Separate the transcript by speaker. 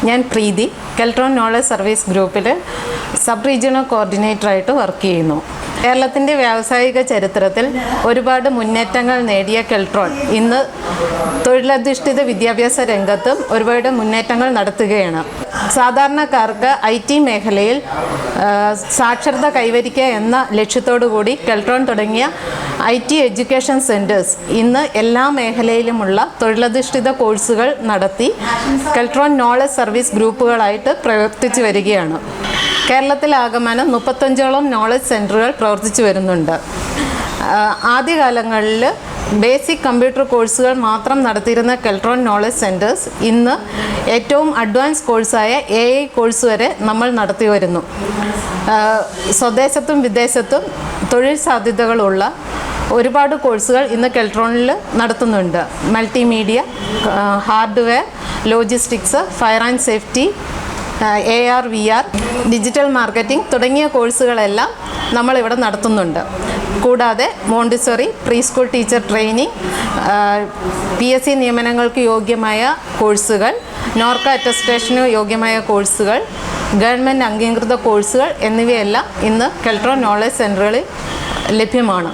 Speaker 1: ഞാൻ പ്രീതി Keltron knowledge service ഗ്രൂപ്പിൽ sub regional കോർഡിനേറ്ററായിട്ട് work ചെയ്യുന്നു. കേരളത്തിൻ്റെ വ്യാവസായിക ചരിത്രത്തിൽ ഒരുപാട് മുന്നേറ്റങ്ങൾ നേടിയ കെൽട്രോൺ ഇന്ന് തൊഴിലധിഷ്ഠിത വിദ്യാഭ്യാസ രംഗത്തും ഒരുപാട് മുന്നേറ്റങ്ങൾ നടത്തുകയാണ്. സാധാരണക്കാർക്ക് IT മേഖലയിൽ സാക്ഷരത കൈവരിക്കുക എന്ന ലക്ഷ്യത്തോടു കൂടി കെൽട്രോൺ തുടങ്ങിയ IT എഡ്യൂക്കേഷൻ സെൻറ്റേഴ്സ് ഇന്ന് എല്ലാ മേഖലയിലുമുള്ള തൊഴിലധിഷ്ഠിത കോഴ്സുകൾ നടത്തി കെൽട്രോൺ നോളജ് സർവീസ് ഗ്രൂപ്പുകളായിട്ട് പ്രവർത്തിച്ചു വരികയാണ്. കേരളത്തിലാകമാനം 35ഓളം നോളജ് സെൻറ്ററുകൾ പ്രവർത്തിച്ചു വരുന്നുണ്ട്. ആദ്യകാലങ്ങളിൽ ബേസിക് കമ്പ്യൂട്ടർ കോഴ്സുകൾ മാത്രം നടത്തിയിരുന്ന കെൽട്രോൺ നോളജ് സെൻറ്റേഴ്സ് ഇന്ന് ഏറ്റവും അഡ്വാൻസ് കോഴ്സായ AI കോഴ്സ് വരെ നമ്മൾ നടത്തി വരുന്നു. സ്വദേശത്തും വിദേശത്തും തൊഴിൽ സാധ്യതകളുള്ള ഒരുപാട് കോഴ്സുകൾ ഇന്ന് കെൽട്രോണിൽ നടത്തുന്നുണ്ട്. Multimedia, hardware, logistics, fire and safety, AR, VR, digital marketing തുടങ്ങിയ കോഴ്സുകളെല്ലാം നമ്മളിവിടെ നടത്തുന്നുണ്ട്. കൂടാതെ Montessori, pre school teacher training, PSC നിയമനങ്ങൾക്ക് യോഗ്യമായ കോഴ്സുകൾ, നോർക്ക അറ്റസ്റ്റേഷന് യോഗ്യമായ കോഴ്സുകൾ, ഗവൺമെൻറ് അംഗീകൃത കോഴ്സുകൾ എന്നിവയെല്ലാം ഇന്ന് കെൽട്രോൺ നോളജ് സെൻറ്ററുകളിൽ ലഭ്യമാണ്.